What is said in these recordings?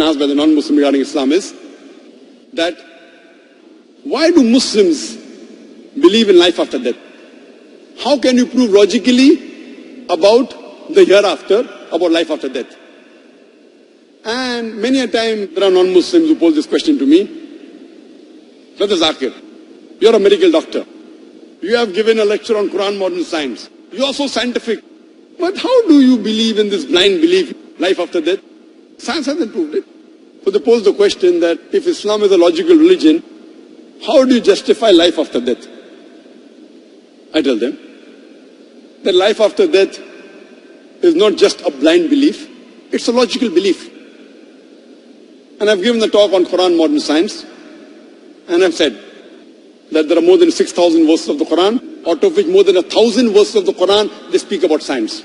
asked by the non-Muslim regarding Islam is that why do Muslims believe in life after death? How can you prove logically about the hereafter, about life after death? And many a time there are non-Muslims who pose this question to me. Brother Zakir, you're a medical doctor. You have given a lecture on Quran modern science. You are so scientific. But how do you believe in this blind belief, life after death? Science hasn't proved it. So they pose the question that if Islam is a logical religion, how do you justify life after death? I tell them that life after death is not just a blind belief, it's a logical belief. And I've given the talk on Quran modern science, and I've said that there are more than 6,000 verses of the Quran, out of which more than 1,000 verses of the Quran, they speak about science.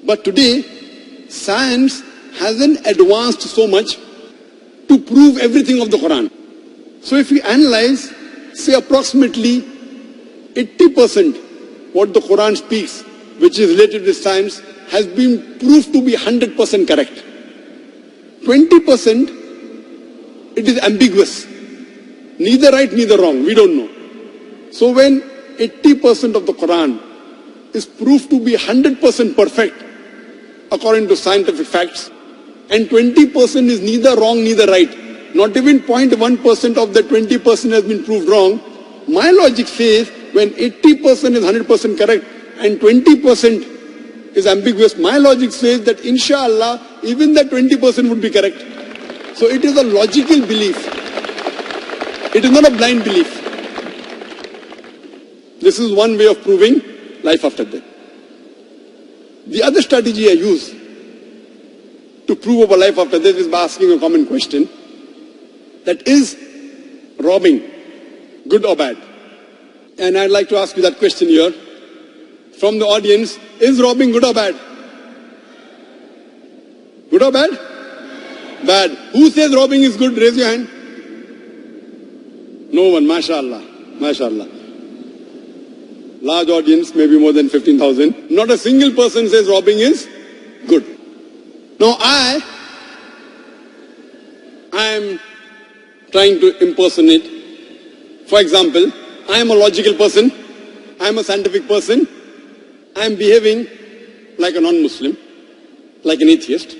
But today, science hasn't advanced so much to prove everything of the Quran. So if we analyze, say approximately 80% what the Quran speaks, which is related with science, has been proved to be 100% correct. 20%, it is ambiguous. Neither right, neither wrong. We don't know. So when 80% of the Quran is proved to be 100% perfect, according to scientific facts, and 20% is neither wrong, neither right, not even 0.1% of the 20% has been proved wrong, my logic says when 80% is 100% correct and 20% is ambiguous, my logic says that inshallah, even that 20% would be correct. So it is a logical belief. It is not a blind belief. This is one way of proving life after death. The other strategy I use to prove about life after death is by asking a common question. That is robbing good or bad? And I'd like to ask you that question here from the audience. Is robbing good or bad? Good or bad? Bad. Who says robbing is good? Raise your hand. No one. MashaAllah. MashaAllah. Large audience, maybe more than 15,000. Not a single person says robbing is good. Now I am trying to impersonate. For example, I am a logical person. I am a scientific person. I am behaving like a non-Muslim, like an atheist.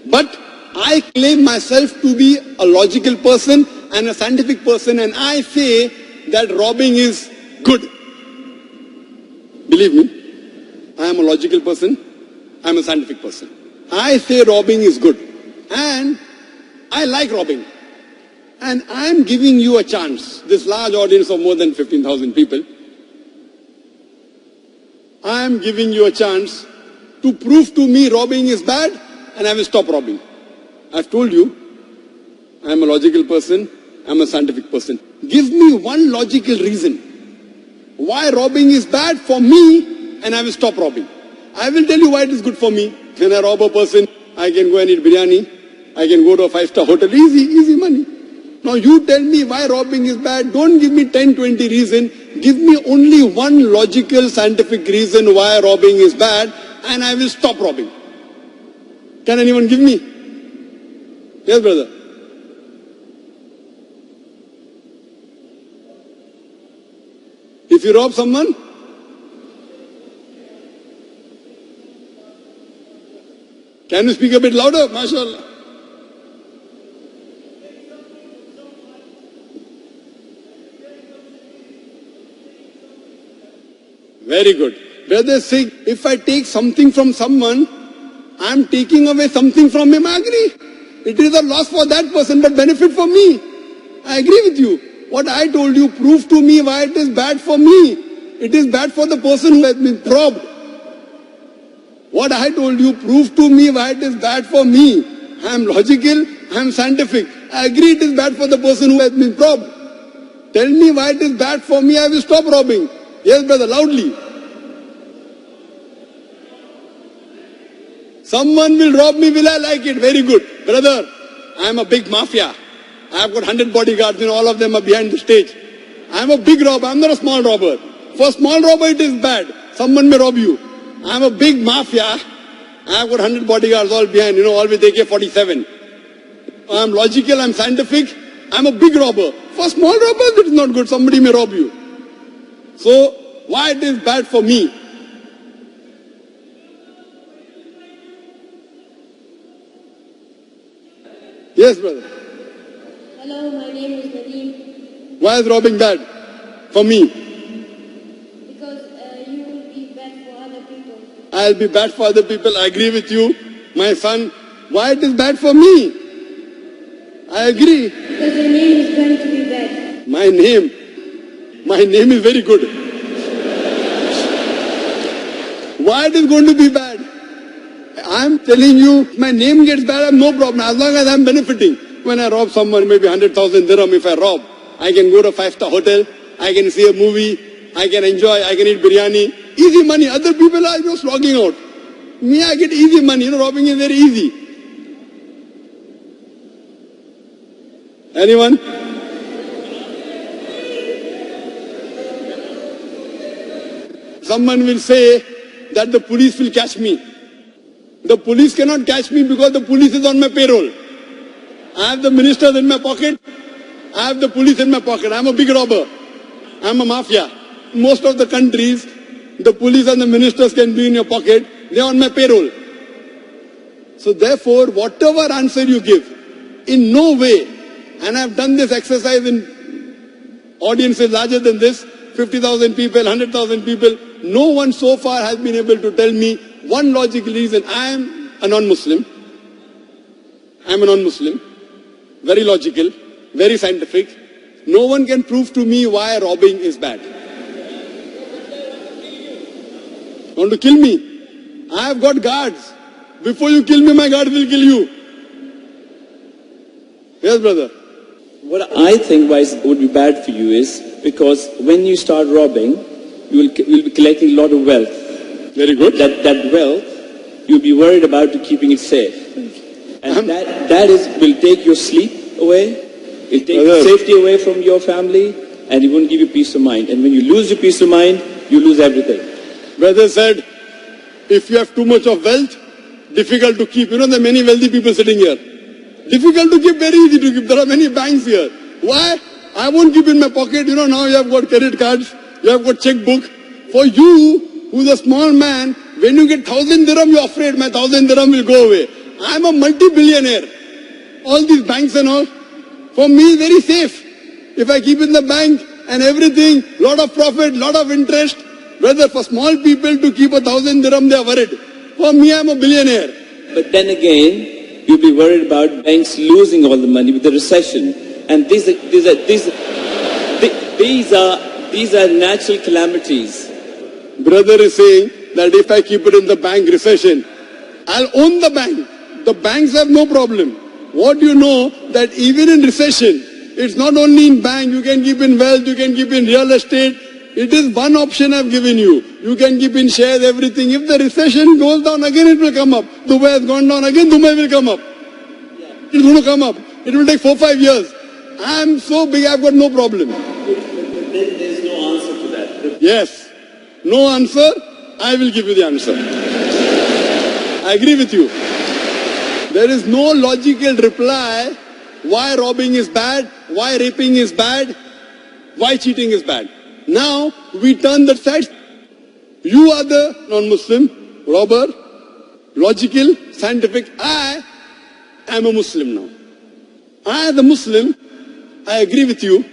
But I claim myself to be a logical person and a scientific person, and I say that robbing is good. Believe me, I am a logical person. I am a scientific person. I say robbing is good. And I like robbing. And I am giving you a chance, this large audience of more than 15,000 people, I am giving you a chance to prove to me robbing is bad, and I will stop robbing. I've told you, I am a logical person, I am a scientific person. Give me one logical reason why robbing is bad for me, and I will stop robbing. I will tell you why it is good for me. When I rob a person, I can go and eat biryani, I can go to a 5-star hotel, easy money. Now you tell me why robbing is bad. Don't give me 10, 20 reasons. Give me only one logical, scientific reason why robbing is bad, and I will stop robbing. Can anyone give me? Yes, brother. If you rob someone, can you speak a bit louder? MashaAllah. Very good. Brothers say, if I take something from someone, I am taking away something from him. I agree. It is a loss for that person, but benefit for me. I agree with you. What I told you, prove to me why it is bad for me. It is bad for the person who has been robbed. What I told you, prove to me why it is bad for me. I am logical, I am scientific. I agree it is bad for the person who has been robbed. Tell me why it is bad for me, I will stop robbing. Yes, brother, loudly. Someone will rob me, will I like it? Very good. Brother, I am a big mafia. I have got 100 bodyguards and all of them are behind the stage. I am a big robber, I am not a small robber. For a small robber it is bad. Someone may rob you. I am a big mafia I've got 100 bodyguards all behind, all with AK-47. I'm logical, I'm scientific, I'm a big robber. For small robbers, it is not good. Somebody may rob you. So, why it is bad for me? Yes, brother. Hello, my name is Nadeem. Why is robbing bad for me? Because you will be bad for other people. I'll be bad for other people. I agree with you, my son. Why it is bad for me? I agree. Because your name is going to be bad. My name is very good. Why it is going to be bad? I'm telling you, my name gets bad, I have no problem. As long as I'm benefiting. When I rob someone, maybe 100,000 dirham if I rob, I can go to a 5-star hotel, I can see a movie, I can enjoy, I can eat biryani. Easy money. Other people are just logging out. Me, I get easy money. Robbing is very easy. Anyone? Someone will say that the police will catch me. The police cannot catch me because the police is on my payroll. I have the ministers in my pocket. I have the police in my pocket. I'm a big robber. I'm a mafia. Most of the countries, the police and the ministers can be in your pocket. They are on my payroll. So therefore, whatever answer you give, in no way, and I've done this exercise in audiences larger than this, 50,000 people, 100,000 people, no one so far has been able to tell me one logical reason. I am a non-Muslim. I'm a non-Muslim. Very logical, very scientific. No one can prove to me why robbing is bad. Want to kill me? I have got guards. Before you kill me, my guard will kill you. Yes, brother. What I think why it would be bad for you is because when you start robbing, you'll be collecting a lot of wealth. Very good. That wealth, you'll be worried about keeping it safe. And that will take your sleep away, it'll take your safety away from your family, and it won't give you peace of mind. And when you lose your peace of mind, you lose everything. Brother said, if you have too much of wealth, difficult to keep. There are many wealthy people sitting here. Difficult to keep, very easy to keep. There are many banks here. Why? I won't keep in my pocket. Now you have got credit cards, you have got checkbook. For you, who's a small man, when you get 1,000 dirham, you're afraid my 1,000 dirham will go away. I'm a multi-billionaire. All these banks and all, for me, very safe. If I keep in the bank and everything, lot of profit, lot of interest. Whether for small people to keep 1,000 dirham, they are worried. For me, I'm a billionaire. But then again, you'll be worried about banks losing all the money with the recession. And these are natural calamities. Brother is saying that if I keep it in the bank, recession, I'll own the bank. The banks have no problem. What do you know that even in recession, it's not only in bank, you can keep in wealth, you can keep in real estate. It is one option I've given you. You can keep in shares, everything. If the recession goes down, again it will come up. Dubai has gone down, again Dubai will come up. It's going to come up. It will take 4-5 years. I'm so big, I've got no problem. But there's no answer to that. Yes. No answer, I will give you the answer. I agree with you. There is no logical reply why robbing is bad, why raping is bad, why cheating is bad. Now, we turn that side. You are the non-Muslim, robber, logical, scientific. I am a Muslim now. I, the Muslim, I agree with you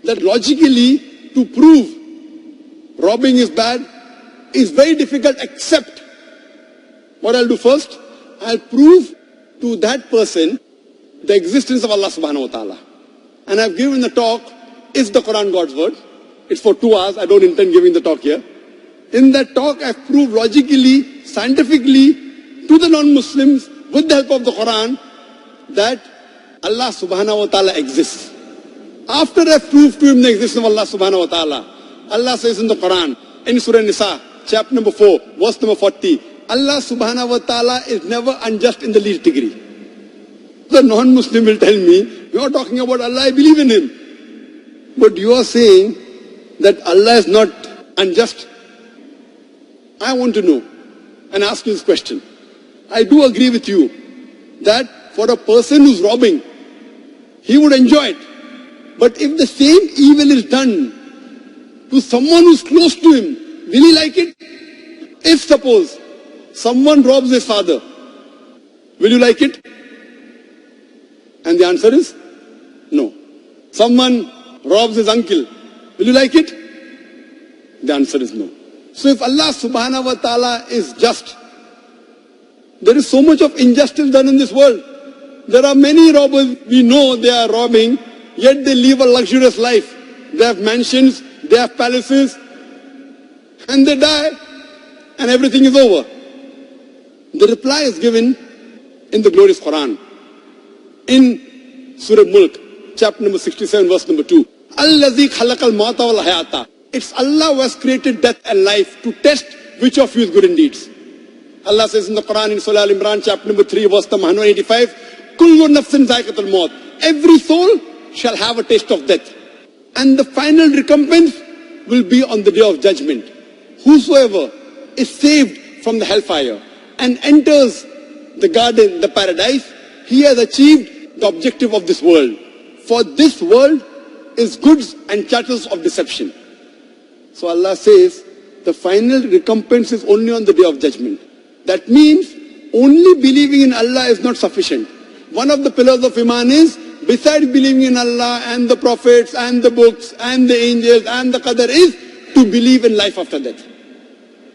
that logically to prove robbing is bad is very difficult, except what I'll do first, I'll prove to that person the existence of Allah subhanahu wa ta'ala. And I've given the talk, is the Quran God's word? It's for 2 hours, I don't intend giving the talk here. In that talk, I've proved logically, scientifically, to the non-Muslims, with the help of the Quran, that Allah subhanahu wa ta'ala exists. After I've proved to him the existence of Allah subhanahu wa ta'ala, Allah says in the Quran, in Surah Nisa, chapter number 4, verse number 40, Allah subhanahu wa ta'ala is never unjust in the least degree. The non-Muslim will tell me, you are talking about Allah, I believe in him. But you are saying that Allah is not unjust. I want to know and ask you this question. I do agree with you that for a person who's robbing, he would enjoy it. But if the same evil is done to someone who's close to him, will he like it? If suppose someone robs his father, will you like it? And the answer is no. Someone robs his uncle, will you like it? The answer is no. So if Allah subhanahu wa ta'ala is just, there is so much of injustice done in this world. There are many robbers, we know they are robbing, yet they live a luxurious life. They have mansions, they have palaces, and they die, and everything is over. The reply is given in the glorious Quran. In Surah Mulk, chapter number 67, verse number 2. Allazi khalaqal mauta wal hayata. It's Allah who has created death and life to test which of you is good in deeds. Allah says in the Quran in Surah Al-Imran, chapter number 3, verse number 185, Kullu nafsin zaiqatul maut. Every soul shall have a taste of death. And the final recompense will be on the day of judgment. Whosoever is saved from the hellfire and enters the garden, the paradise, he has achieved the objective of this world. For this world is goods and chattels of deception. So Allah says, the final recompense is only on the day of judgment. That means only believing in Allah is not sufficient. One of the pillars of Iman is, besides believing in Allah and the prophets and the books and the angels and the Qadar, is to believe in life after death.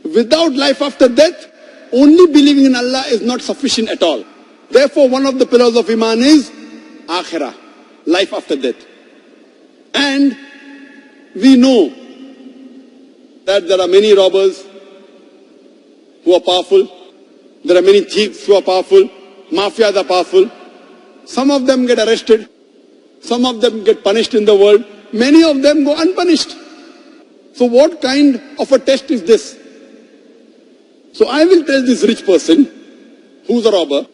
Without life after death, only believing in Allah is not sufficient at all. Therefore, one of the pillars of Iman is Akhirah, life after death. And we know that there are many robbers who are powerful. There are many thieves who are powerful. Mafias are powerful. Some of them get arrested. Some of them get punished in the world. Many of them go unpunished. So what kind of a test is this? So I will tell this rich person, who's a robber,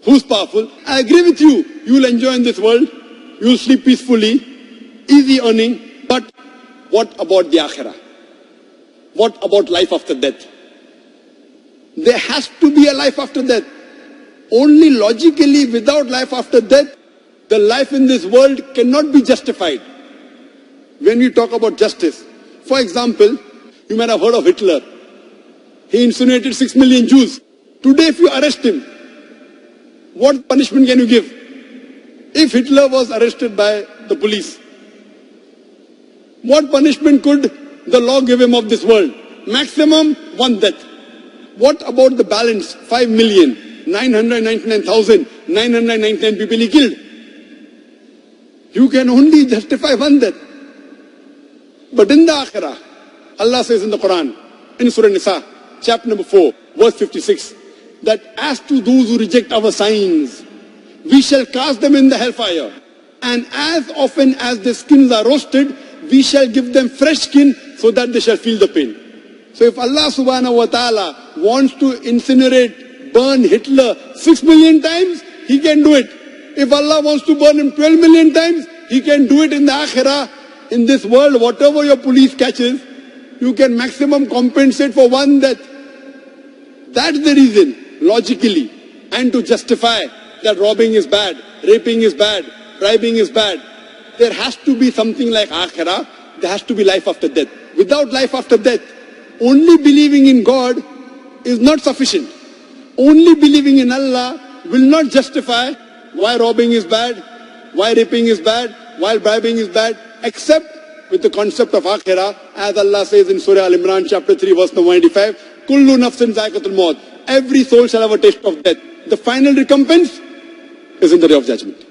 who's powerful, I agree with you. You will enjoy in this world. You will sleep peacefully, easy earning. But what about the Akhirah? What about life after death? There has to be a life after death. Only logically, without life after death, the life in this world cannot be justified. When we talk about justice, for example, you might have heard of Hitler. He incinerated 6 million Jews. Today, if you arrest him, what punishment can you give? If Hitler was arrested by the police, what punishment could the law give him of this world? Maximum 1 death. What about the balance? 5,999,999 people he killed. You can only justify 1 death. But in the Akhirah, Allah says in the Quran, in Surah Nisa, chapter number 4, verse 56, that as to those who reject our signs, we shall cast them in the hellfire. And as often as their skins are roasted, we shall give them fresh skin so that they shall feel the pain. So if Allah subhanahu wa ta'ala wants to incinerate, burn Hitler 6 million times, he can do it. If Allah wants to burn him 12 million times, he can do it in the Akhirah. In this world, whatever your police catches, you can maximum compensate for 1 death. That's the reason, logically, and to justify that robbing is bad, raping is bad, bribing is bad. There has to be something like Akhirah. There has to be life after death. Without life after death, only believing in God is not sufficient. Only believing in Allah will not justify why robbing is bad, why raping is bad, why bribing is bad, except with the concept of Akhirah, as Allah says in Surah Al-Imran, chapter 3, verse number 185, Kullu nafsin zaiqatul maut. Every soul shall have a taste of death. The final recompense is in the day of judgment.